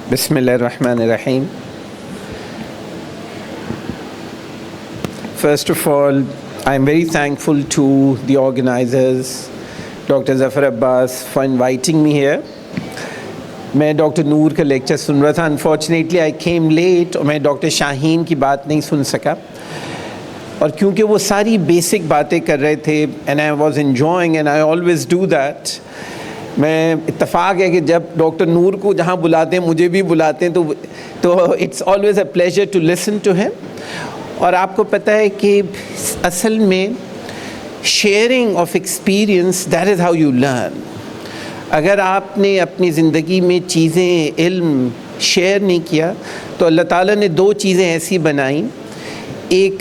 Bismillahirrahmanirrahim. First of all, I'm very thankful to the organizers, Dr. Zafar Abbas, for inviting me here. मैं doctor नूर का lecture सुन रहा था. Unfortunately I came late और मैं doctor Shaheen की बात नहीं सुन सका. और क्योंकि वो सारी बेसिक बातें कर रहे थे and I was enjoying and I always do that. मैं इत्तेफाक है कि जब डॉक्टर नूर को जहाँ बुलाते हैं मुझे भी बुलाते हैं तो it's always a pleasure to listen to him. और आपको पता है कि असल में sharing of experience that is how you learn. अगर आपने अपनी ज़िंदगी में चीज़ें इल्म शेयर नहीं किया तो अल्लाह ताला ने दो चीज़ें ऐसी बनाई, एक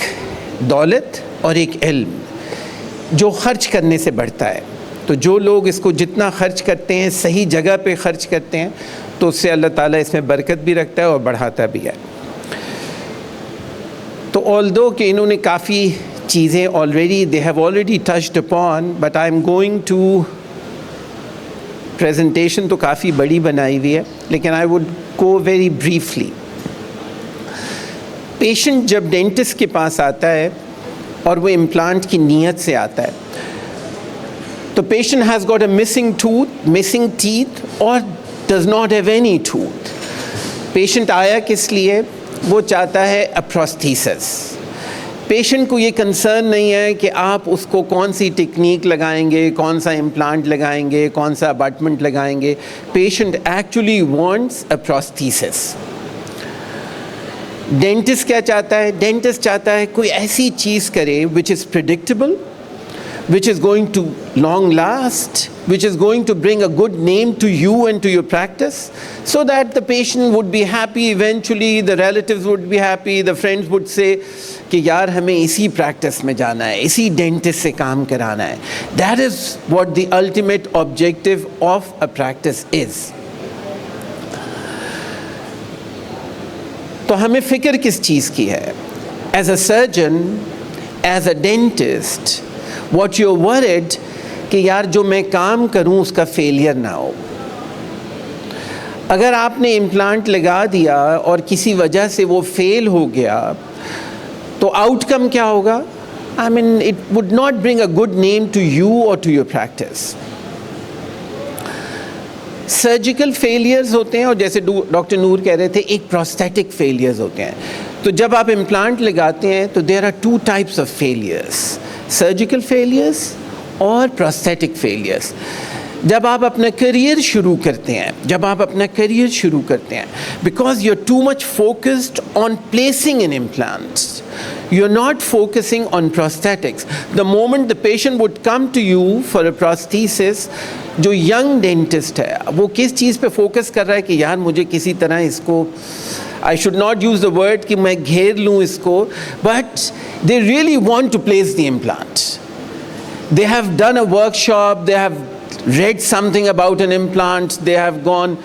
दौलत और एक इल्म जो ख़र्च करने से बढ़ता है. तो जो लोग इसको जितना ख़र्च करते हैं, सही जगह पे ख़र्च करते हैं, तो उससे अल्लाह ताला इसमें बरकत भी रखता है और बढ़ाता भी है. तो ऑल्दो कि इन्होंने काफ़ी चीज़ें already they have already touched upon, but I am going to presentation तो काफ़ी बड़ी बनाई हुई है, लेकिन I would go very briefly. Patient जब डेंटिस्ट के पास आता है और वो इम्प्लांट की नीयत से आता है, तो patient has got a missing tooth, missing teeth और does not have any tooth. Patient आया किस लिए? वो चाहता है अ प्रोस्थेसिस. पेशेंट को ये कंसर्न नहीं है कि आप उसको कौन सी टेक्निक लगाएंगे, कौन सा इम्प्लांट लगाएंगे, कौन सा अबटमेंट लगाएंगे. Patient actually wants a prosthesis. Dentist क्या चाहता है? डेंटिस्ट चाहता है कोई ऐसी चीज़ करे which is predictable, which is going to long last, which is going to bring a good name to you and to your practice, so that the patient would be happy eventually, the relatives would be happy, the friends would say कि यार हमें इसी practice में जाना है, इसी dentist से काम कराना है. That is what the ultimate objective of a practice is. तो हमें फ़िक्र किस चीज़ की है? As a surgeon, as a dentist, what you're worried कि यार जो मैं काम करूं उसका फेलियर ना हो. अगर आपने इम्प्लांट लगा दिया और किसी वजह से वो फेल हो गया तो आउटकम क्या होगा? I mean, it would not bring a good name to you or to your practice. Surgical failures होते हैं और जैसे डॉक्टर नूर कह रहे थे एक प्रोस्थेटिक फेलियर्स होते हैं. तो जब आप इम्प्लांट लगाते हैं तो there are two types of failures, surgical failures और प्रोस्थेटिक फेलियर्स. जब आप अपना करियर शुरू करते हैं, because you are too much focused on placing in implants, you are not focusing on prosthetics. The moment the patient would come to you for a prosthesis, जो young dentist है वो किस चीज़ पे फोकस कर रहा है कि यार मुझे किसी तरह इसको, I should not use the word कि मैं घेर लूँ इसको, but they really want to place the implant. They have done a workshop, they have read something about an implant, they have gone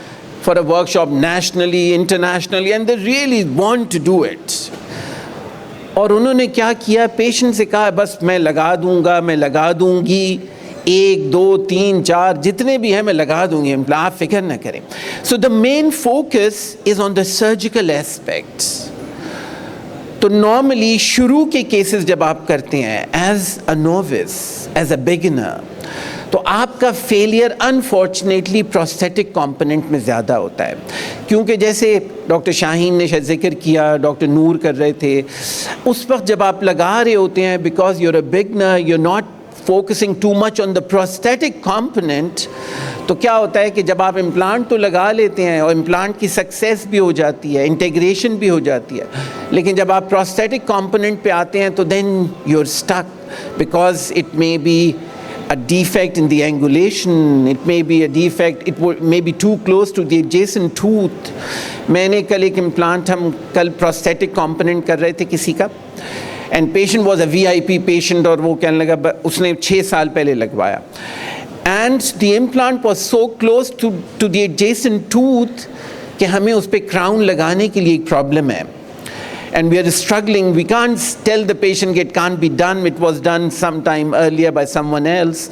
for a workshop nationally, internationally, and they really want to do it. और उन्होंने क्या किया? Patient से कहा बस मैं लगा दूँगा, मैं लगा दूँगी, 1, 2, 3, 4 जितने भी हैं मैं लगा दूंगी, आप फिक्र ना करें. So the main focus is on the surgical aspects. तो नॉर्मली शुरू के केसेस जब आप करते हैं as a novice, as a beginner, तो आपका फेलियर अनफॉर्चुनेटली प्रोस्थेटिक कंपोनेंट में ज़्यादा होता है. क्योंकि जैसे डॉक्टर शाहीन ने शायद जिक्र किया, डॉक्टर नूर कर रहे थे, उस वक्त जब आप लगा रहे होते हैं, because you're a beginner, you're not focusing too much on the prosthetic component, तो क्या होता है कि जब आप इम्प्लांट तो लगा लेते हैं और इम्प्लांट की सक्सेस भी हो जाती है, इंटीग्रेशन भी हो जाती है, लेकिन जब आप प्रोस्थेटिक कंपोनेंट पे आते हैं तो then you are stuck, because it may be a defect in the angulation, it may be a defect, may be too close to the adjacent tooth. मैंने कल एक इम्प्लांट, हम कल प्रोस्थेटिक कंपोनेंट कर रहे थे किसी का, and patient was a VIP patient, और वो कहने लगा उसने 6 साल पहले लगवाया, and the implant was so close to the adjacent tooth कि हमें उस पर क्राउन लगाने के लिए एक प्रॉब्लम है. And we are struggling. We can't tell the patient it can't be done. It was done sometime earlier by someone else.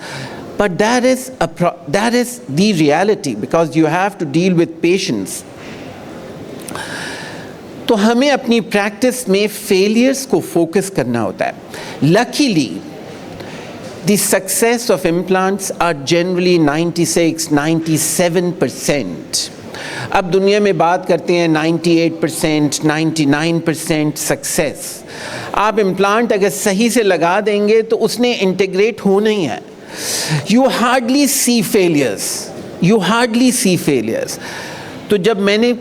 But that is the reality, because you have to deal with patients. तो हमें अपनी practice में failures को focus करना होता है. Luckily the success of implants are generally 96-97%. अब दुनिया में बात करते हैं 98%, 99% सक्सेस. आप इम्प्लांट अगर सही से लगा देंगे तो उसने इंटीग्रेट होना ही है. You hardly see failures. You hardly see failures. तो जब मैंने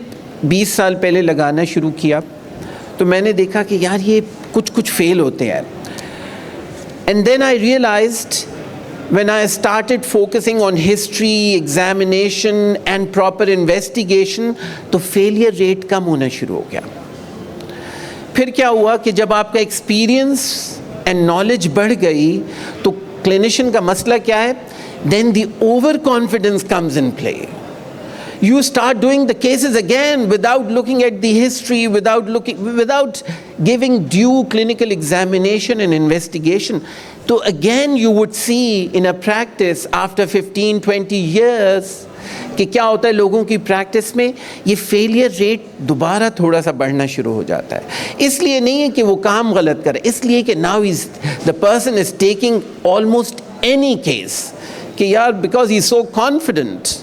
20 साल पहले लगाना शुरू किया तो मैंने देखा कि यार ये कुछ फेल होते हैं. And then I realized when I started focusing on history, examination and proper investigation, तो failure rate कम होना शुरू हो गया. फिर क्या हुआ कि जब आपका experience and knowledge बढ़ गई तो clinician का मसला क्या है? Then the overconfidence comes in play. You start doing the cases again without looking at the history, without giving due clinical examination and investigation. So again you would see in a practice after 15-20 years कि क्या होता है लोगों की practice में ये failure rate दोबारा थोड़ा सा बढ़ना शुरू हो जाता है. इसलिए नहीं है कि वो काम गलत करे, इसलिए कि now the person is taking almost any case कि यार because he is so confident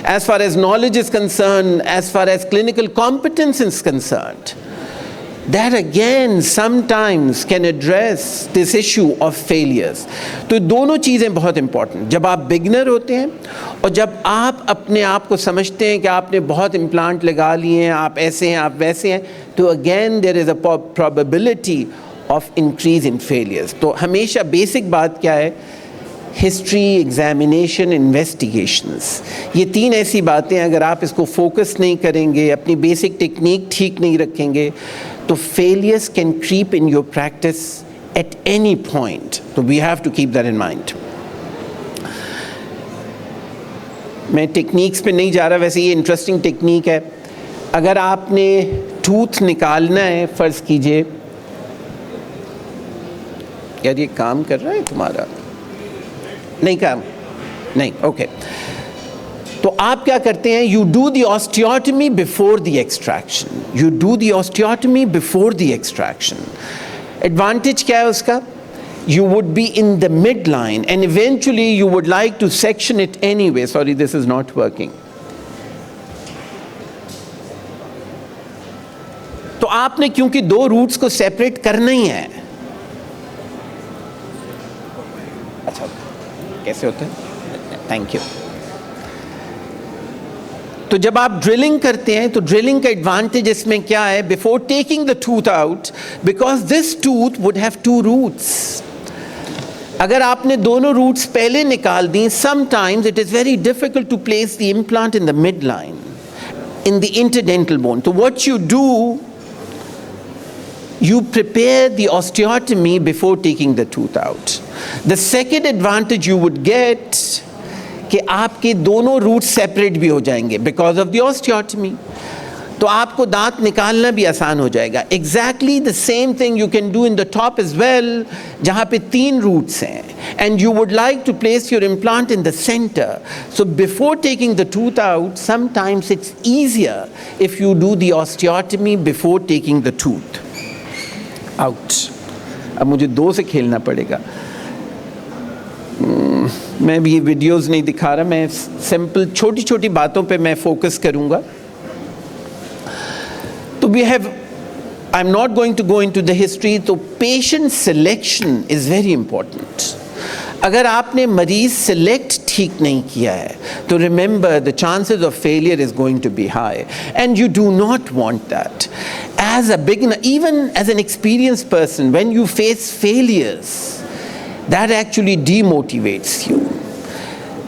as far as knowledge is concerned, as far as clinical competence is concerned, that again sometimes can address this issue of failures. तो दोनों चीज़ें बहुत important. जब आप beginner होते हैं और जब आप अपने आप को समझते हैं कि आपने बहुत इम्प्लांट लगा लिए हैं, आप ऐसे हैं, आप वैसे हैं, तो again there is a probability of increase in failures. तो हमेशा बेसिक बात क्या है? History, examination, investigations. ये तीन ऐसी बातें अगर आप इसको फोकस नहीं करेंगे, अपनी बेसिक टेक्निक ठीक नहीं रखेंगे, तो failures can creep in your practice at any point. तो we have to keep that in mind. मैं टेक्निक्स पे नहीं जा रहा, वैसे ये इंटरेस्टिंग टेक्निक है. अगर आपने टूथ निकालना है, फ़र्ज़ कीजिए यार ये काम कर रहा है तुम्हारा, नहीं काम नहीं, ओके. तो आप क्या करते हैं? You do the osteotomy before the extraction. You do the osteotomy before the extraction. Advantage क्या है उसका? You would be in the midline and eventually you would like to section it anyway. Sorry, this is not working. तो आपने क्योंकि दो roots को separate करना ही है. अच्छा कैसे होता है? Thank you. तो जब आप ड्रिलिंग करते हैं तो ड्रिलिंग का एडवांटेज इसमें क्या है? Before taking the tooth out, because this tooth would have two roots. अगर आपने दोनों रूट्स पहले निकाल दी, sometimes it is very difficult to place the implant in the mid line, in the interdental bone. तो what you do, you prepare the osteotomy before taking the tooth out. The second advantage you would get कि आपके दोनों roots separate भी हो जाएंगे because of the osteotomy. तो आपको दांत निकालना भी आसान हो जाएगा. Exactly the same thing you can do in the top as well, जहाँ पे 3 रूट्स हैं and you would like to place your implant in the center. So before taking the tooth out, sometimes it's easier if you do the osteotomy before taking the tooth out. अब मुझे 2 से खेलना पड़ेगा. मैं भी ये videos नहीं दिखा रहा, मैं सिंपल छोटी छोटी बातों पे मैं फोकस करूंगा. तो we have, I am not going to go into the history. तो patient selection is very important. अगर आपने मरीज सिलेक्ट ठीक नहीं किया है तो remember the chances of failure is going to be high and you do not want that. As a beginner, even as an experienced person, when you face failures, that actually demotivates you.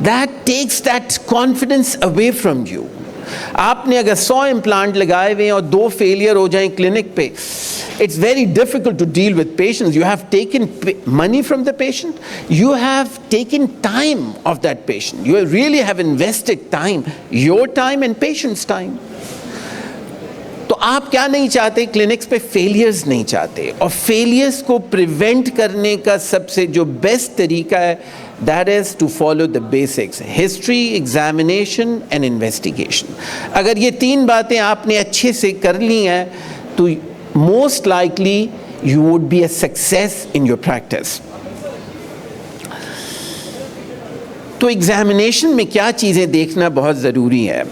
That takes that confidence away from you. आपने अगर 100 implant लगाए हुए हैं और 2 failure हो जाएं clinic पे, it's very difficult to deal with patients. You have taken money from the patient. You have taken time of that patient. You really have invested time, your time and patient's time. तो आप क्या नहीं चाहते? Clinics पे failures नहीं चाहते. और failures को प्रिवेंट करने का सबसे जो बेस्ट तरीका है, that is to follow the basics: history, examination and investigation. अगर ये 3 बातें आपने अच्छे से कर ली हैं तो most likely you would be a success in your practice. तो एग्जामिनेशन में क्या चीज़ें देखना बहुत ज़रूरी है.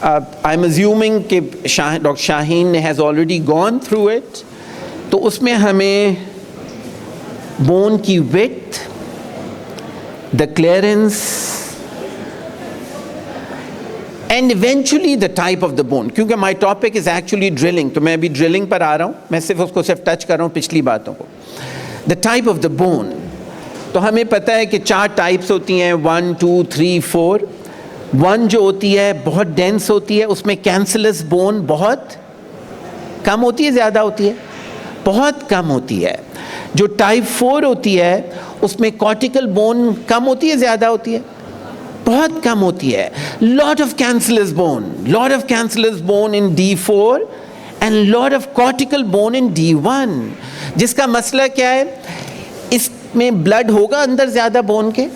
आई एम अज्यूमिंग कि डॉक्टर शाहीन ने has already gone through it. तो उसमें हमें बोन की width, the clearance and eventually the type of the bone, क्योंकि my topic is actually drilling, तो मैं अभी ड्रिलिंग पर आ रहा हूँ, मैं सिर्फ टच कर रहा हूँ पिछली बातों को. The type of the bone, तो हमें पता है कि 4 टाइप्स होती हैं, 1 2 3 4. 1 जो होती है बहुत डेंस होती है, उसमें कैंसलस बोन बहुत कम होती है, ज़्यादा होती है, बहुत कम होती है. जो टाइप 4 होती है उसमें कॉर्टिकल बोन कम होती है, ज़्यादा होती है, बहुत कम होती है. Lot of cancellous bone in D4 and lot of cortical bone in D1. जिसका मसला क्या है, इसमें ब्लड होगा अंदर ज़्यादा बोन के?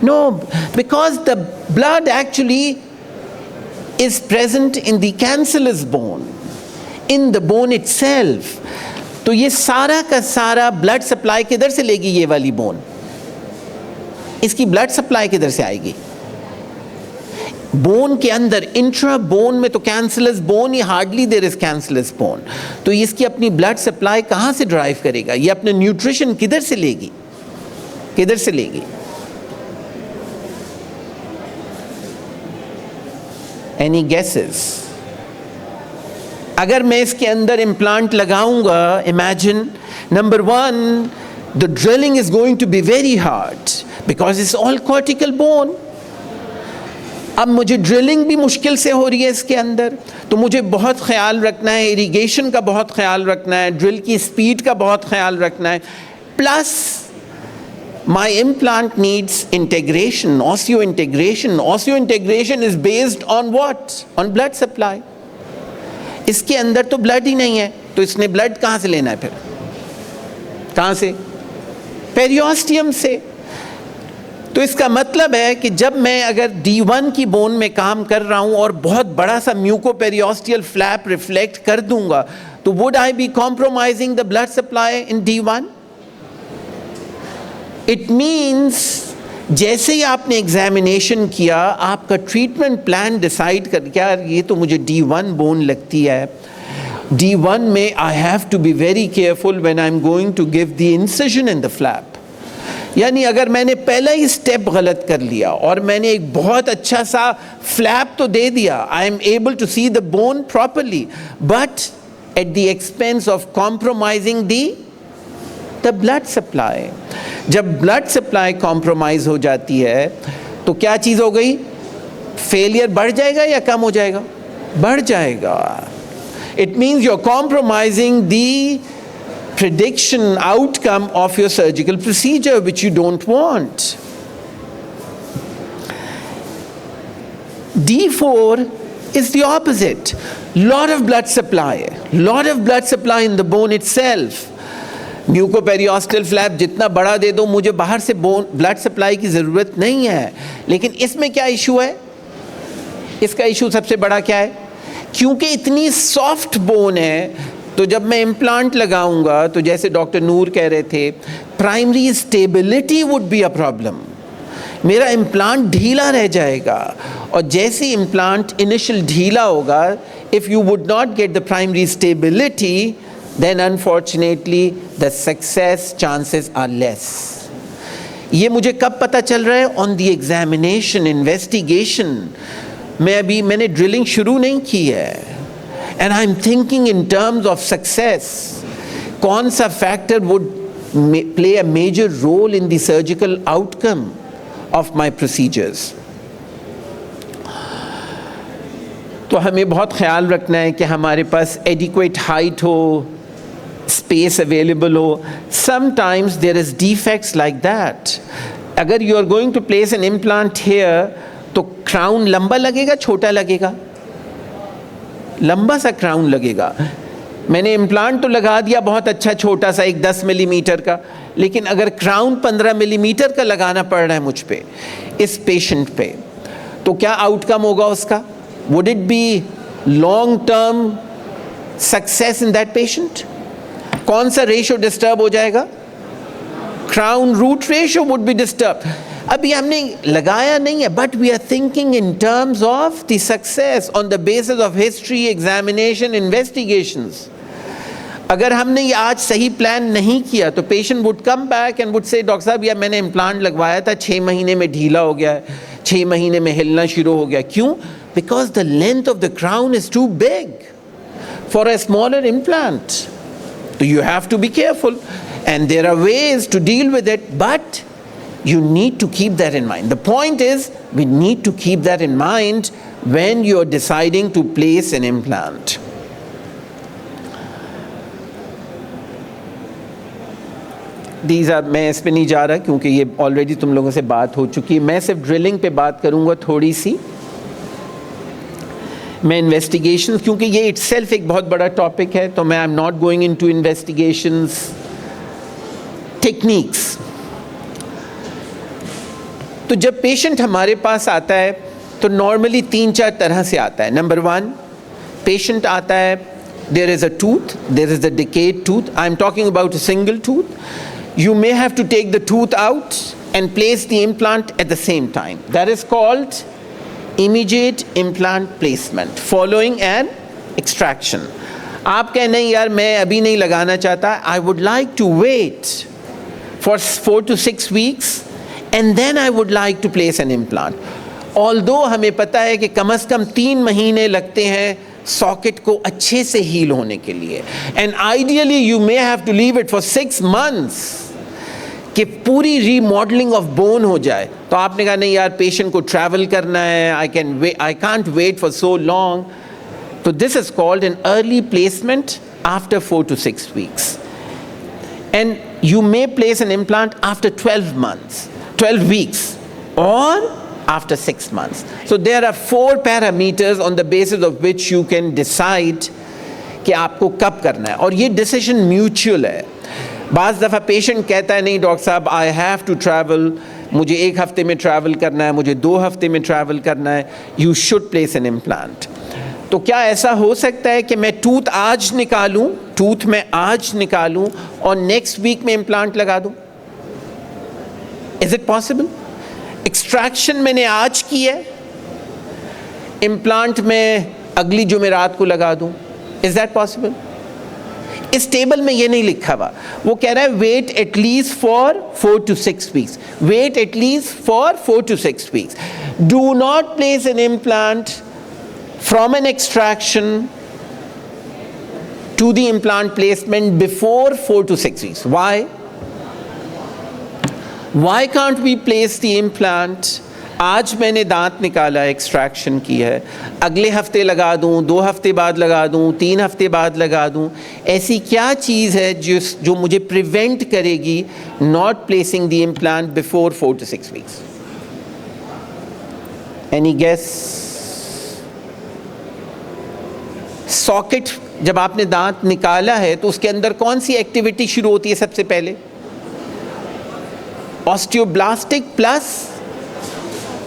No, because the blood actually is present in the cancellous bone, in the bone itself. तो ये सारा का सारा ब्लड सप्लाई किधर से लेगी ये वाली बोन? इसकी ब्लड सप्लाई किधर से आएगी? बोन के अंदर, इंट्रा बोन में तो कैंसलस बोन ही hardly there is cancellous bone. तो इसकी अपनी ब्लड सप्लाई कहाँ से ड्राइव करेगा? ये अपने न्यूट्रिशन किधर से लेगी? किधर से लेगी? Any guesses? अगर मैं इसके अंदर इम्प्लांट लगाऊंगा, imagine, number 1, the drilling is going to be very hard because it's all cortical bone. अब मुझे ड्रिलिंग भी मुश्किल से हो रही है इसके अंदर, तो मुझे बहुत ख्याल रखना है, इरिगेशन का बहुत ख्याल रखना है, ड्रिल की स्पीड का बहुत ख्याल रखना है. Plus my implant needs integration, osseointegration. Osseointegration is based on what? On blood supply. इसके अंदर तो ब्लड ही नहीं है, तो इसने ब्लड कहाँ से लेना है फिर? कहाँ से? पेरियोस्टियम से. तो इसका मतलब है कि जब मैं अगर D1 की बोन में काम कर रहा हूँ और बहुत बड़ा सा म्यूकोपेरियोस्टियल फ्लैप रिफ्लेक्ट कर दूंगा, तो would I be compromising the blood supply in D1? It means जैसे ही आपने एग्जामिनेशन किया, आपका ट्रीटमेंट प्लान डिसाइड कर, क्या ये तो मुझे D1 बोन लगती है, D1 में I have to be very careful when I am going to give the incision in the flap. यानी अगर मैंने पहला ही स्टेप गलत कर लिया और मैंने एक बहुत अच्छा सा फ्लैप तो दे दिया, I am able to see the bone properly, but at the expense of compromising the blood supply. जब ब्लड सप्लाई कॉम्प्रोमाइज हो जाती है तो क्या चीज़ हो गई? फेलियर बढ़ जाएगा या कम हो जाएगा? बढ़ जाएगा. It means you are compromising the prediction outcome of your surgical procedure, which you don't want. D4 is the opposite. Lot of blood supply in the bone itself. Mucoperiosteal flap जितना बड़ा दे दो, मुझे बाहर से बोन ब्लड सप्लाई की ज़रूरत नहीं है. लेकिन इसमें क्या इशू है? इसका इशू सबसे बड़ा क्या है? क्योंकि इतनी सॉफ्ट बोन है, तो जब मैं इम्प्लांट लगाऊंगा, तो जैसे डॉक्टर नूर कह रहे थे, primary stability would be a problem. मेरा इम्प्लांट ढीला रह जाएगा, और जैसे इम्प्लांट इनिशियल ढीला होगा, if you would not get the primary stability, then unfortunately the success chances are less. ये मुझे कब पता चल रहा है? On the examination, investigation. मैंने ड्रिलिंग शुरू नहीं की है, and I'm thinking in terms of success. कौन सा factor would play a major role in the surgical outcome of my procedures? तो हमें बहुत ख्याल रखना है कि हमारे पास adequate height हो, space available हो. Sometimes there is defects like that. अगर you are going to place an implant here, तो crown लंबा लगेगा, छोटा लगेगा? लंबा सा क्राउन लगेगा. मैंने इम्प्लांट तो लगा दिया बहुत अच्छा छोटा सा, एक 10 मिलीमीटर का, लेकिन अगर क्राउन 15 मिलीमीटर का लगाना पड़ रहा है मुझ पे, इस पेशेंट पे, तो क्या आउटकम होगा उसका? Would it be long term success in that patient? कौन सा रेशियो डिस्टर्ब हो जाएगा? Crown root ratio would be disturb. अभी हमने लगाया नहीं है, but we are thinking in terms of the success on the basis of history, examination, investigations. अगर हमने ये आज सही प्लान नहीं किया तो patient would come back and would say, doctor साहब यार मैंने इम्प्लांट लगवाया था, 6 महीने में ढीला हो गया, 6 महीने में हिलना शुरू हो गया. क्यों? Because the length of the crown is too big for a smaller implant. So you have to be careful, and there are ways to deal with it, but you need to keep that in mind. The point is, we need to keep that in mind when you're deciding to place an implant. These are, मैं इस पे नहीं जा रहा क्योंकि ये already तुम लोगों से बात हो चुकी है. मैं सिर्फ ड्रिलिंग पे बात करूँगा थोड़ी सी. मैं इन्वेस्टिगेशन, क्योंकि ये इटसेल्फ एक बहुत बड़ा टॉपिक है, तो मैं आई am not going into investigations techniques. तो जब पेशेंट हमारे पास आता है तो नॉर्मली 3-4 तरह से आता है. नंबर 1, पेशेंट आता है, there is a tooth, there is a decayed tooth. I am talking about a single tooth. You may have to take the tooth out and place the implant at the same time. That is called immediate implant placement following an extraction. आप कहें नहीं यार मैं अभी नहीं लगाना चाहता, I would like to wait for 4 to 6 weeks and then I would like to place an implant. Although हमें पता है कि कम से कम 3 महीने लगते हैं सॉकेट को अच्छे से हील होने के लिए, and ideally you may have to leave it for 6 months कि पूरी रीमॉडलिंग ऑफ बोन हो जाए. तो आपने कहा नहीं यार पेशेंट को ट्रैवल करना है, I can't wait for so long. तो this is called an early placement after 4 to 6 weeks, and you may place an implant after 12 weeks or after 6 months. So there are 4 parameters on the basis of which you can decide कि आपको कब करना है, और ये decision mutual है. बाज़ दफ़ा पेशेंट कहता है नहीं डॉक्टर साहब आई हैव टू ट्रैवल, मुझे 1 हफ्ते में ट्रैवल करना है, मुझे 2 हफ्ते में ट्रैवल करना है, you should place an implant. तो क्या ऐसा हो सकता है कि मैं टूथ में आज निकालूं और नेक्स्ट वीक में इम्प्लांट लगा दूं? Is it possible? एक्सट्रैक्शन मैंने आज की है, इम्प्लांट में अगली जुमेरात को लगा दूं, इज दैट पॉसिबल? इस टेबल में ये नहीं लिखा हुआ. वो कह रहा है wait at least for 4 to 6 weeks. Wait at least for 4 to 6 weeks. Do not place an implant from an extraction to the implant placement before 4 to 6 weeks. Why can't we place the implant? आज मैंने दांत निकाला, extraction की है, अगले हफ्ते लगा दूं, 2 हफ्ते बाद लगा दूं, 3 हफ्ते बाद लगा दूं. ऐसी क्या चीज़ है जो मुझे प्रिवेंट करेगी not placing the implant before 4 to 6 weeks? Any guess? Socket जब आपने दांत निकाला है तो उसके अंदर कौन सी एक्टिविटी शुरू होती है सबसे पहले? Osteoblastic plus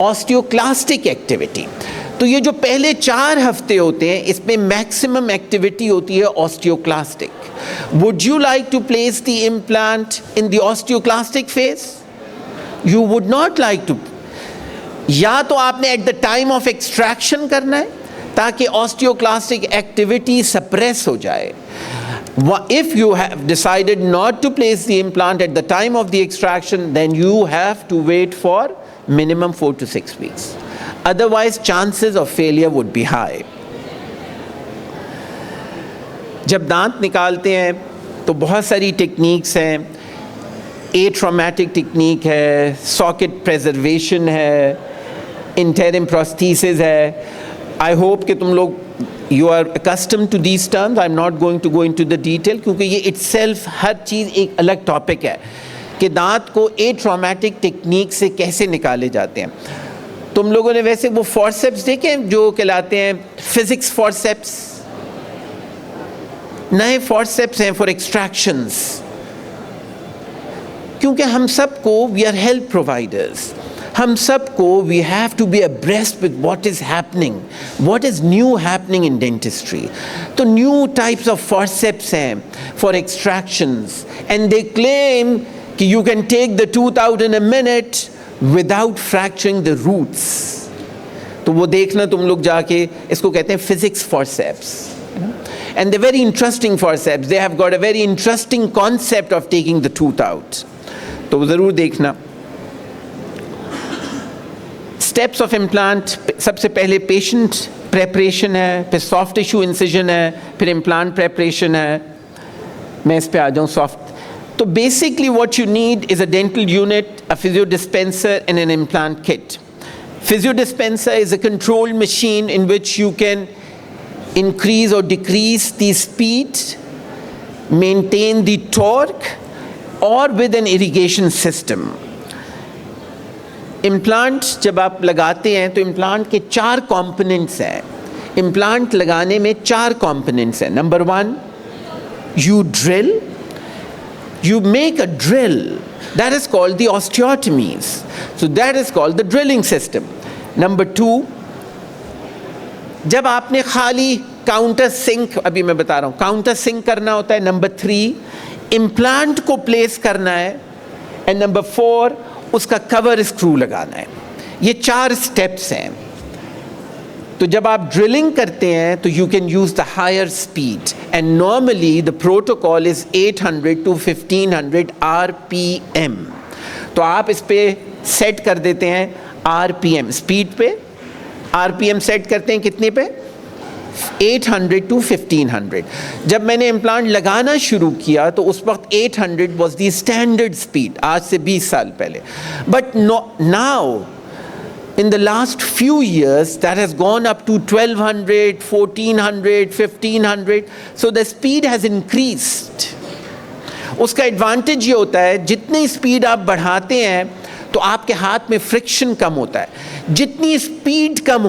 osteoclastic activity. तो ये जो पहले 4 हफ्ते होते हैं इसमें मैक्सिमम एक्टिविटी होती है osteoclastic. Would you like to place the implant in the osteoclastic phase? You would not like to. या तो आपने at the time of extraction करना है ताकि ऑस्टियोक्लास्टिक एक्टिविटी सप्रेस हो जाए. If you have decided not to place the implant at the time of the extraction, then you have to wait for minimum 4 to 6 weeks. Otherwise, chances of failure would be high. जब दांत निकालते हैं तो बहुत सारी techniques हैं. एट्रोमैटिक technique है, socket preservation है, इंटरिम प्रोस्थेसिस है. I hope कि तुम लोग you are accustomed to these terms. I'm not going to go into the detail क्योंकि ये itself हर चीज़ एक अलग टॉपिक है कि दांत को एट्रोमैटिक टेक्निक से कैसे निकाले जाते हैं. तुम लोगों ने वैसे वो फॉर्सेप्स देखे जो कहलाते हैं फिजिक्स फॉर्सेप्स? नए फॉर्सेप्स हैं फॉर एक्सट्रैक्शंस, क्योंकि हम सबको वी आर हेल्थ प्रोवाइडर्स, हम सबको we have to be abreast with what is happening, what is new happening in dentistry. तो new types of forceps हैं for extractions, and they claim कि you can take the tooth out in a minute without fracturing the roots. तो वो देखना तुम लोग जाके, इसको कहते हैं physics forceps. And they're very interesting forceps. They have got a very interesting concept of taking the tooth out. तो वो ज़रूर देखना. Steps of implant, सबसे पहले patient preparation है, फिर soft tissue incision है, फिर implant preparation है. मैं इस पे आ जाऊँ soft. So basically what you need is a dental unit, a physio dispenser and an implant kit. Physio dispenser is a controlled machine in which you can increase or decrease the speed, maintain the torque, or with an irrigation system. Implant जब आप लगाते हैं तो implant के 4 components हैं. Implant लगाने में 4 components हैं. Number 1, you drill. You make a drill. That is called the osteotomies. So that is called the drilling system. Number 2, जब आपने खाली काउंटर सिंक, अभी मैं बता रहा हूँ, काउंटर सिंक करना होता है. नंबर 3, इम्प्लांट को प्लेस करना है. एंड नंबर 4, उसका कवर स्क्रू लगाना है. ये 4 स्टेप्स हैं. तो जब आप ड्रिलिंग करते हैं तो you can use the higher speed, and normally the protocol is 800 to 1500 RPM. तो आप इस पे सेट कर देते हैं RPM स्पीड पे. RPM सेट करते हैं कितने पे? 800 to 1500. जब मैंने इम्प्लांट लगाना शुरू किया तो उस वक्त 800 was the standard speed, आज से 20 साल पहले. But now in the last few years that has gone up to 1200, 1400, 1500. So the speed has increased. उसका एडवांटेज ये होता है, जितनी स्पीड आप बढ़ाते हैं तो आपके हाथ में फ्रिक्शन कम होता है. जितनी स्पीड कम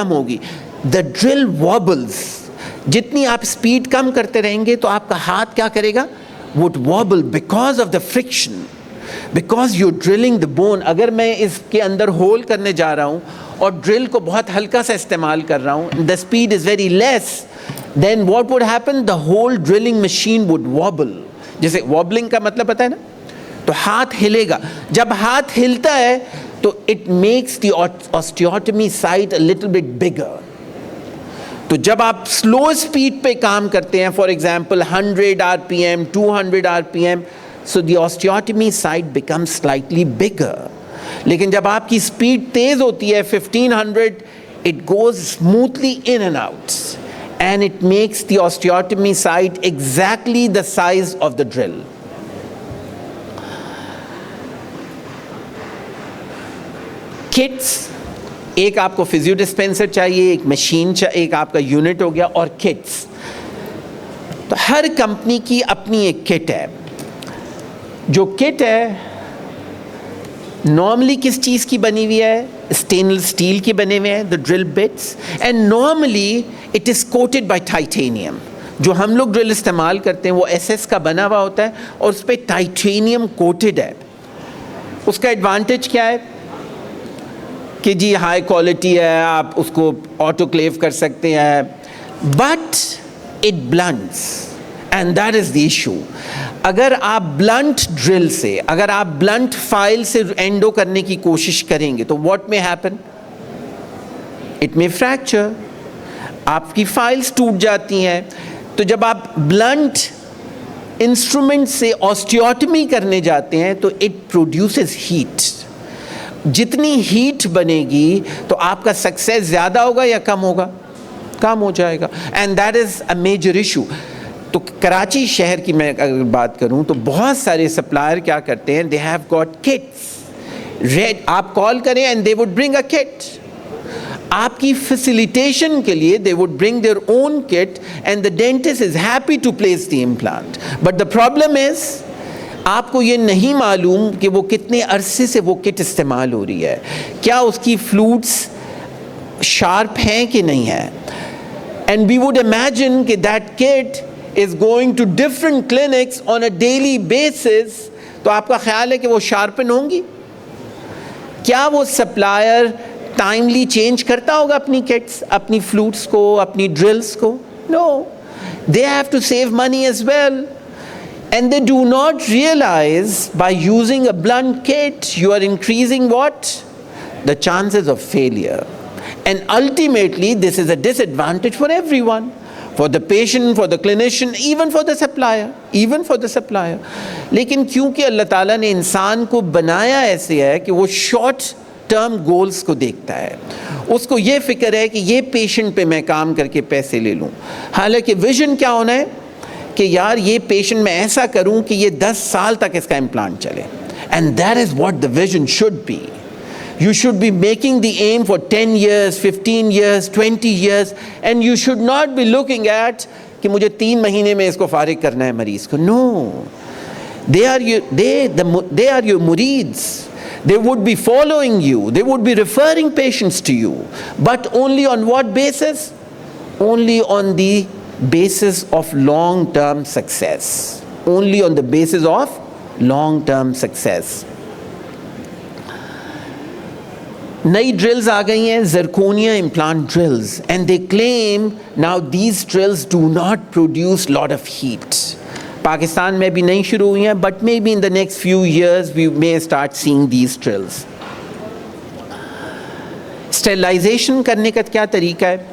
होगी द ड्रिल वॉबल्स. जितनी आप स्पीड कम करते रहेंगे तो आपका हाथ क्या करेगा? Would vowel because of the friction, because you drilling the bone. अगर मैं इसके अंदर होल करने जा रहा हूँ और ड्रिल को बहुत हल्का सा इस्तेमाल कर रहा हूँ, the speed is very less, then what would happen? The whole drilling machine would wobble. जैसे वॉबलिंग का मतलब पता है ना, तो हाथ हिलेगा. जब हाथ हिलता है तो it makes the osteotomy site a little bit बिगर. तो जब आप स्लो स्पीड पे काम करते हैं, for example 100 RPM, 200 RPM, so the osteotomy site becomes slightly bigger. लेकिन जब आपकी स्पीड तेज होती है 1500, it goes smoothly in and out, and it makes the osteotomy site exactly the size of the drill. Kits, एक आपको physio dispenser चाहिए, एक machine चाहिए, एक आपका यूनिट हो गया, और किट्स. तो हर कंपनी की अपनी एक किट है. जो किट है नॉर्मली किस चीज़ की बनी हुई है? स्टेनलेस स्टील की बने हुए हैं, the drill bits, and normally it is coated by titanium. जो हम लोग ड्रिल इस्तेमाल करते हैं वो SS का बना हुआ होता है और उस पर टाइटेनियम कोटेड है. उसका एडवांटेज क्या है कि जी हाई क्वालिटी है, आप उसको ऑटोक्लेव कर सकते हैं, but it blunts, and that is the issue. अगर आप ब्लंट ड्रिल से, अगर आप ब्लंट फाइल से एंडो करने की कोशिश करेंगे तो what may happen? It may fracture. आपकी फाइल्स टूट जाती हैं. तो जब आप ब्लंट इंस्ट्रूमेंट से ऑस्टियोटमी करने जाते हैं तो इट प्रोड्यूसेस हीट. जितनी हीट बनेगी तो आपका सक्सेस ज़्यादा होगा या कम होगा? कम हो जाएगा. And that is a major issue. तो कराची शहर की मैं अगर बात करूं तो बहुत सारे सप्लायर क्या करते हैं, they have got kits ready. आप कॉल करें and they would bring a kit. आपकी फैसिलिटेशन के लिए they would bring their own kit and the dentist is happy to place the implant. But the problem is आपको ये नहीं मालूम कि वो कितने अरसे से वो किट इस्तेमाल हो रही है, क्या उसकी फ्लूट्स शार्प हैं कि नहीं है. एंड वी वुड इमेजिन कि that kit is going to different clinics on a daily basis, तो आपका ख्याल है कि वो शार्पन होंगी? क्या वो सप्लायर टाइमली चेंज करता होगा अपनी किट्स, अपनी फ्लूट्स को, अपनी ड्रिल्स को? No, they have to save money as well. And they do not realize by using a blunt kit, you are increasing what? The chances of failure. And ultimately, this is a disadvantage for everyone. For the patient, for the clinician, even for the supplier. Even for the supplier. लेकिन क्योंकि अल्लाह ताला ने इंसान को बनाया ऐसे है कि वो शॉर्ट टर्म गोल्स को देखता है, उसको ये फिक्र है कि ये पेशेंट पे मैं काम करके पैसे ले लूँ. हालांकि विजन क्या होना है कि यार ये पेशेंट मैं ऐसा करूं कि ये 10 साल तक इसका इम्प्लांट चले. And that is what the vision should be. You should be making the aim for 10 years, 15 years, 20 years, and you should not be looking at कि मुझे 3 महीने में इसको फारिग करना है मरीज को. No, they are your murids. They would be following you. They would be referring patients to you. But only on what basis? Only on the basis of long-term success. Only on the basis of long-term success. नई drills आ गई हैं, zirconia implant drills, and they claim now these drills do not produce lot of heat. Pakistan में भी नहीं शुरू हुई हैं, but maybe in the next few years we may start seeing these drills. Sterilization करने का क्या तरीका है?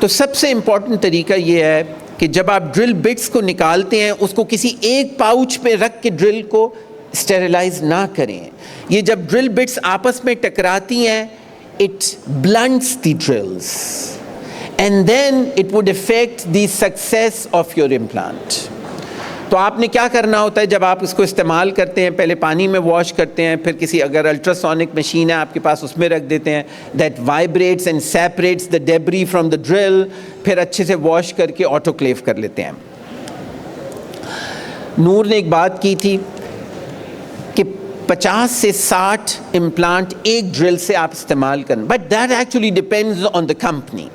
तो सबसे इम्पॉर्टेंट तरीका ये है कि जब आप ड्रिल बिट्स को निकालते हैं, उसको किसी एक पाउच पे रख के ड्रिल को स्टेरिलाइज ना करें. ये जब ड्रिल बिट्स आपस में टकराती हैं, it blunts the drills and then it would affect the success of your implant. तो आपने क्या करना होता है जब आप इसको इस्तेमाल करते हैं? पहले पानी में वॉश करते हैं, फिर किसी अगर अल्ट्रासोनिक मशीन है आपके पास उसमें रख देते हैं. That vibrates and separates the debris from the drill. फिर अच्छे से वॉश करके ऑटोक्लेव कर लेते हैं. नूर ने एक बात की थी कि 50 से 60 इम्प्लांट एक ड्रिल से आप इस्तेमाल करें, but that actually depends on the company.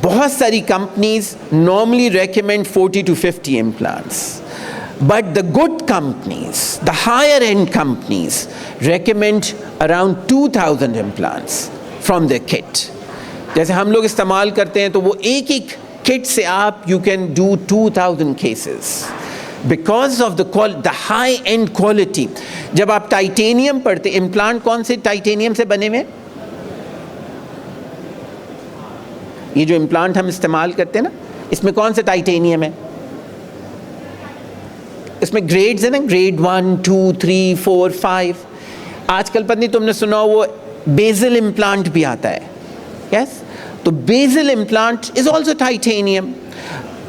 बहुत सारी companies normally recommend 40 to 50 implants, but the good companies, the higher end companies, recommend around 2000 implants from their kit. जैसे हम लोग इस्तेमाल करते हैं तो वो एक एक किट से आप you can do 2000 cases because of the high end quality. जब आप टाइटेनियम पढ़ते, इम्प्लांट कौन से टाइटेनियम से बने हुए? ये जो इम्प्लांट हम इस्तेमाल करते हैं ना, इसमें कौन सा टाइटेनियम है? इसमें ग्रेड्स है ना, ग्रेड 1, 2, 3, 4, 5. आजकल पता नहीं तुमने सुना वो बेजल इम्प्लांट भी आता है. यस, तो basal implant is also titanium,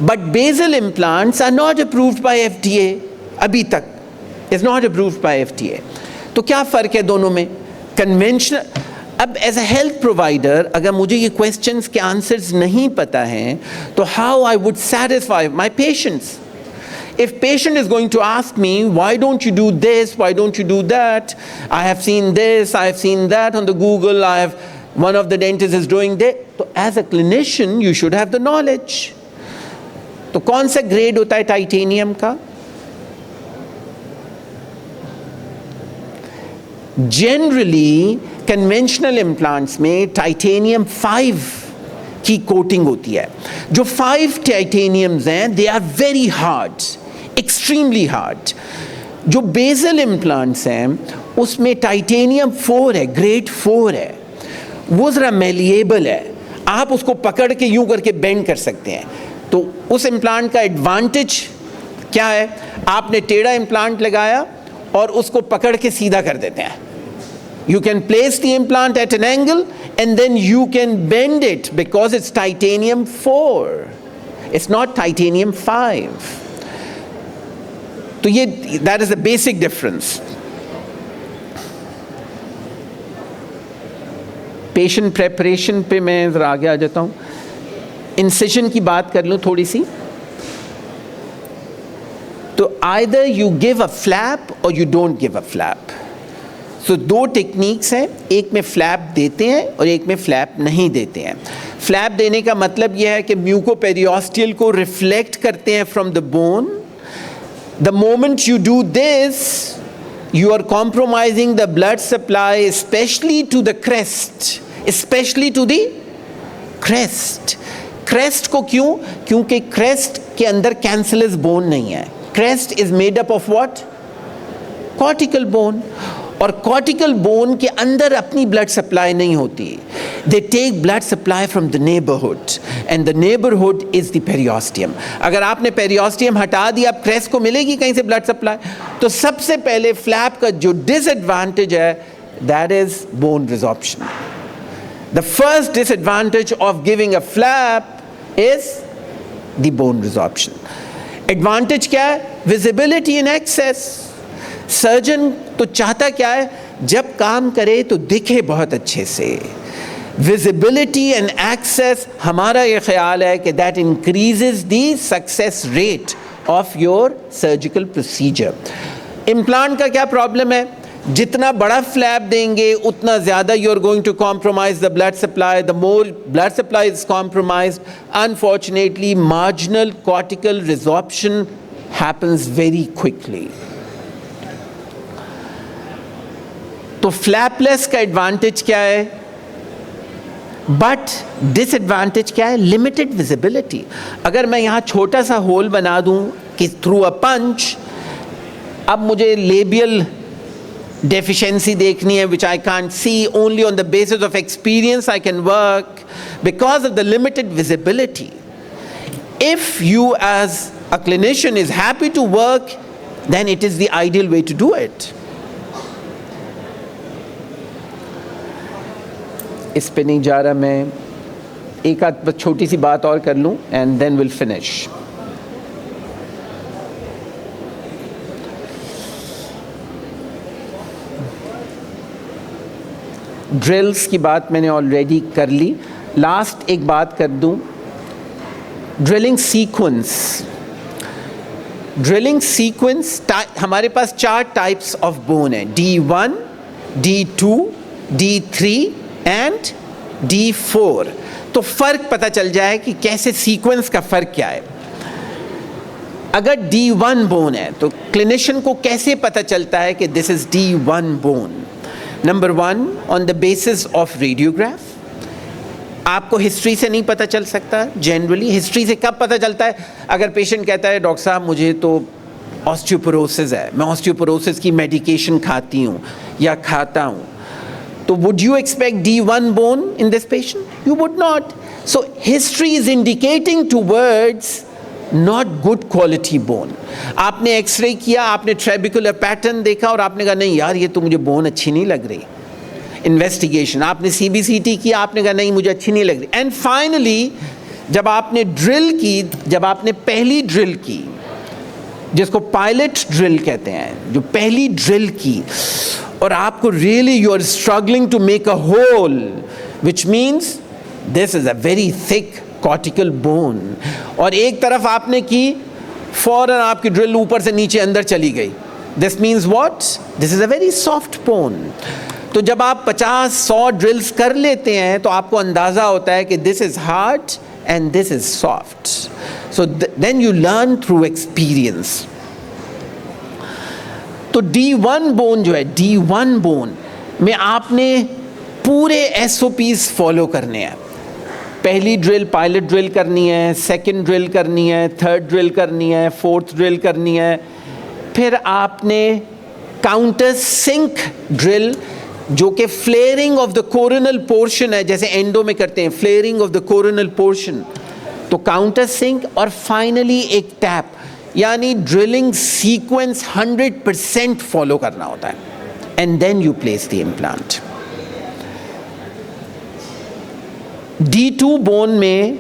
but basal implants are not approved by FDA. अभी तक is not approved by FDA. तो क्या फ़र्क है दोनों में? कन्वेंशनल, अब एज अ हेल्थ प्रोवाइडर अगर मुझे ये क्वेश्चंस के आंसर्स नहीं पता हैं, तो how I would satisfy my patients? If patient is going to ask me, why don't you do this, why don't you do that, I have seen this, I have seen that on the Google, one of the dentists is doing that. So as a clinician you should have the knowledge. तो कौन सा grade होता है titanium का? Generally conventional implants में titanium 5 की coating होती है. जो 5 टाइटेनियम्स हैं, they are very hard, extremely hard. जो बेजल इम्प्लांट्स हैं उसमें टाइटेनियम 4 है, ग्रेड 4 है. वो ज़रा मेलिएबल है, आप उसको पकड़ के यूं करके बेंड कर सकते हैं. तो उस इम्प्लांट का एडवांटेज क्या है? आपने टेढ़ा इम्प्लांट लगाया और उसको पकड़ के सीधा कर देते हैं. You can place the implant at an angle and then you can bend it because it's titanium 4. It's not titanium 5. तो ये that is the basic difference. Patient preparation पे मैं ज़रा आगे आ जाता हूँ. Incision की बात कर लूँ थोड़ी सी. तो either you give a flap or you don't give a flap. So 2 techniques हैं, एक में फ्लैप देते हैं और एक में फ्लैप नहीं देते हैं. फ्लैप देने का मतलब यह है कि म्यूकोपेरियोस्टियल को रिफ्लेक्ट करते हैं from the bone. The moment you do this, you are compromising the blood supply, especially to the crest, especially to the crest. Crest को क्यों? क्योंकि crest के अंदर cancellous bone नहीं है. Crest is made up of what? Cortical bone. और cortical bone के अंदर अपनी blood supply नहीं होती. They take blood supply from the neighborhood, and the neighborhood is the periosteum. अगर आपने periosteum हटा दिया, अब crest को मिलेगी कहीं से blood supply? तो सबसे पहले flap का जो disadvantage है, that is bone resorption. The first disadvantage of giving a flap is the bone resorption. Advantage क्या है? Visibility in excess. सर्जन तो चाहता क्या है? जब काम करे तो दिखे बहुत अच्छे से. Visibility and access, हमारा ये ख्याल है कि that increases the success rate of your surgical procedure. Implant का क्या प्रॉब्लम है? जितना बड़ा फ्लैप देंगे उतना ज़्यादा you are going to compromise the blood supply. The more blood supply is compromised, unfortunately marginal cortical resorption happens very quickly. तो flapless का एडवांटेज क्या है? बट डिसएडवांटेज क्या है? Limited visibility. अगर मैं यहाँ छोटा सा होल बना दूँ कि थ्रू अ पंच, अब मुझे लेबियल deficiency देखनी है, which I can't see. Only on the basis of experience I can work because of the limited visibility. If you as a clinician is happy to work, then it is the ideal way to do it. इस पे नहीं जा रहा मैं, एक आध छोटी सी बात और कर लूँ and then we'll finish. Drills की बात मैंने ऑलरेडी कर ली. लास्ट एक बात कर दूं, ड्रिलिंग सीक्वेंस. ड्रिलिंग सीक्वेंस, हमारे पास 4 टाइप्स ऑफ बोन है, D1, D2, D3 and D4. तो फर्क पता चल जाए कि कैसे सीक्वेंस का फर्क क्या है. अगर D1 बोन है तो क्लिनिशियन को कैसे पता चलता है कि this is D1 bone? Number 1, on the basis of radiograph. आपको हिस्ट्री से नहीं पता चल सकता. जनरली हिस्ट्री से कब पता चलता है? अगर पेशेंट कहता है डॉक्टर साहब मुझे तो ऑस्टियोपोरोसिस है, मैं ऑस्टियोपोरोसिस की मेडिकेशन खाती हूँ या खाता हूँ, तो would you expect D1 bone in this patient? You would not. So history is indicating towards not good quality bone. आपने एक्सरे किया, आपने ट्रेबिकुलर पैटर्न देखा और आपने कहा नहीं यार ये तो मुझे बोन अच्छी नहीं लग रही. इन्वेस्टिगेशन, आपने CBCT किया, आपने कहा नहीं मुझे अच्छी नहीं लग रही. एंड फाइनली जब आपने ड्रिल की, जब आपने पहली ड्रिल की, जिसको पायलट ड्रिल कहते हैं, जो पहली ड्रिल की, और आपको really you are struggling to make a hole, which means this is a very thick cortical bone, और एक तरफ आपने की, फौरन आपकी ड्रिल ऊपर से नीचे अंदर चली गई. This means what? This is a very soft bone. तो जब आप 50-100 ड्रिल्स कर लेते हैं तो आपको अंदाज़ा होता है कि this is hard and this is soft. So then you learn through experience. तो D1 बोन जो है, D1 बोन में आपने पूरे SOPs फॉलो करने हैं. पहली ड्रिल पायलट ड्रिल करनी है, सेकंड ड्रिल करनी है, थर्ड ड्रिल करनी है, फोर्थ ड्रिल करनी है. फिर आपने काउंटर सिंक ड्रिल, जो कि flaring off the coronal portion है, जैसे एंडो में करते हैं flaring off the coronal portion, तो काउंटर सिंक. और फाइनली एक टैप, यानी ड्रिलिंग सीक्वेंस 100% फॉलो करना होता है. And then you place the implant. D2 bone में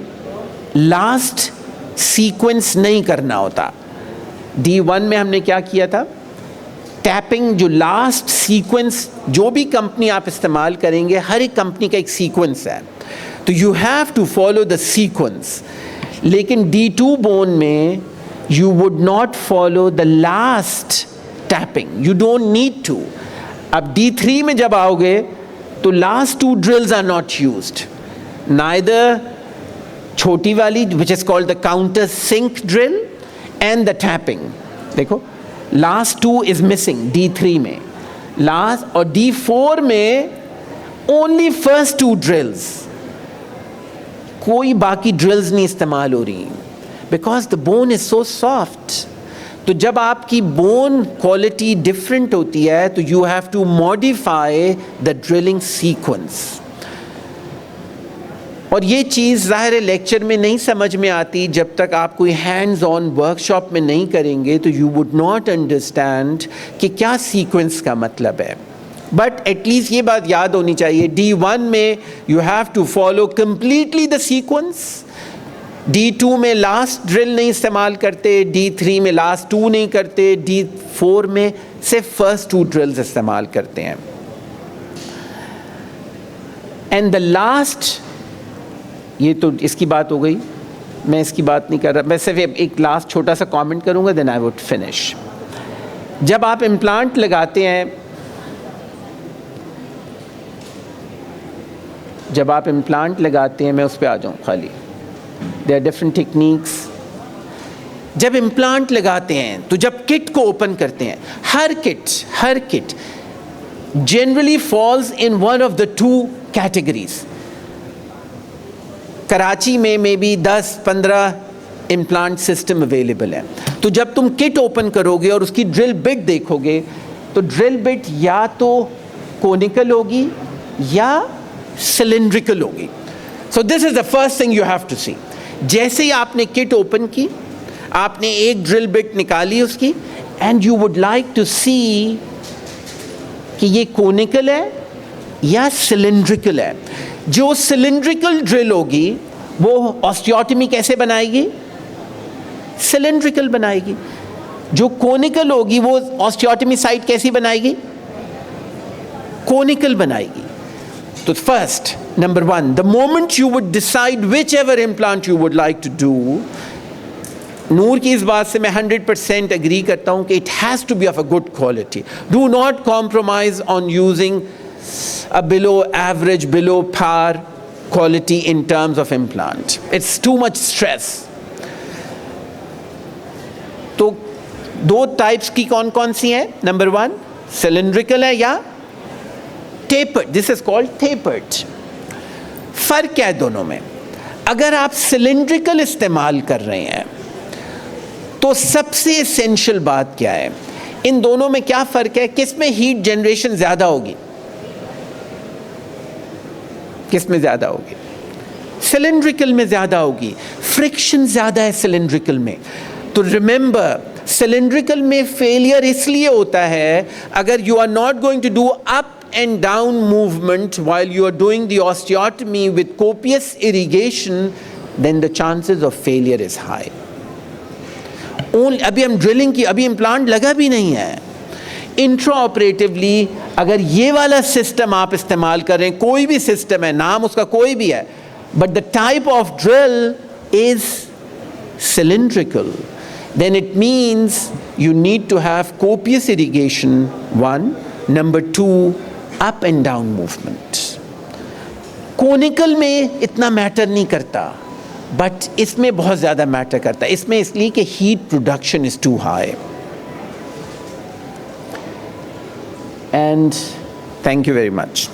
लास्ट सीक्वेंस नहीं करना होता. D1 में हमने क्या किया था? टैपिंग, जो लास्ट सीक्वेंस, जो भी कंपनी आप इस्तेमाल करेंगे, हर एक कंपनी का एक सीक्वेंस है, तो you have to follow the sequence. लेकिन D2 बोन में you would not follow the last tapping. You don't need to. अब D3 में जब आओगे तो last 2 drills are not used. Neither छोटी वाली which is called the counter sink drill and the tapping. देखो लास्ट 2 इज मिसिंग D3 में, last और D4 में ओनली फर्स्ट 2 ड्रिल्स, कोई बाकी ड्रिल्स नहीं इस्तेमाल हो रही, because the bone is so soft. तो जब आपकी बोन क्वालिटी डिफरेंट होती है तो you have to modify the drilling sequence. और ये चीज़ ज़ाहिर है लेक्चर में नहीं समझ में आती, जब तक आप कोई हैंड्स ऑन वर्कशॉप में नहीं करेंगे तो यू वुड नॉट अंडरस्टैंड कि क्या सीक्वेंस का मतलब है। बट एटलीस्ट ये बात याद होनी चाहिए, D1 में you have to follow completely the sequence, D2 में लास्ट ड्रिल नहीं इस्तेमाल करते, D3 में लास्ट 2 नहीं करते, D4 में सिर्फ फर्स्ट 2 ड्रिल्स इस्तेमाल करते हैं। एंड द लास्ट, ये तो इसकी बात हो गई, मैं इसकी बात नहीं कर रहा, मैं सिर्फ एक लास्ट छोटा सा कमेंट करूंगा, देन आई वुड फिनिश। जब आप इम्प्लांट लगाते हैं, जब आप इम्प्लांट लगाते हैं, मैं उस पर आ जाऊँ खाली, देयर आर डिफरेंट टेक्निक्स। जब इम्प्लांट लगाते हैं तो जब किट को ओपन करते हैं, हर kit generally falls in one of the 2 categories. Karachi में may be 10-15 implant system available है। तो जब तुम किट ओपन करोगे और उसकी ड्रिल बिट देखोगे तो ड्रिल बिट या तो कोनिकल होगी या सिलिंड्रिकल होगी। So this is the first thing you have to see. जैसे ही आपने किट ओपन की, आपने एक ड्रिल बिट निकाली उसकी, and you would like to see कि ये कोनिकल है या सिलिंड्रिकल है। जो सिलिंड्रिकल ड्रिल होगी वो ऑस्टियोटमी कैसे बनाएगी? सिलिंड्रिकल बनाएगी। जो कोनिकल होगी वो ऑस्टियोटमी साइट कैसी बनाएगी? कोनिकल बनाएगी। तो first, number 1, the moment you would decide whichever implant you would like to do, Noor की इस बात से मैं 100% एग्री करता हूं कि it has to be of a good quality. Do not compromise on using a below average, below par quality in terms of implant. It's too much stress. तो 2 types की कौन कौन सी हैं? नंबर 1 सिलिंड्रिकल है या tapered, this is called tapered. फर्क क्या है दोनों में? अगर आप सिलिंड्रिकल इस्तेमाल कर रहे हैं तो सबसे एसेंशियल बात क्या है? इन दोनों में क्या फर्क है? किस में हीट जनरेशन ज्यादा होगी? किस में ज्यादा होगी? सिलिंड्रिकल में ज्यादा होगी। फ्रिक्शन ज्यादा है सिलिंड्रिकल में। तो रिमेंबर, सिलिंड्रिकल में फेलियर इसलिए होता है अगर you are not going to do up and down movement while you are doing the osteotomy with copious irrigation, then the chances of failure is high. अभी हम ड्रिलिंग की, अभी इम्प्लांट लगा भी नहीं है, इंट्रा ऑपरेटिवली अगर ये वाला सिस्टम आप इस्तेमाल कर रहे हैं, कोई भी सिस्टम है, नाम उसका कोई भी है, but the type of drill is cylindrical, then it means you need to have copious irrigation, 1. Number 2, up and down movement. Conical में इतना मैटर नहीं करता, बट इसमें बहुत ज़्यादा मैटर करता है। इसमें इसलिए कि heat production is too high. And thank you very much.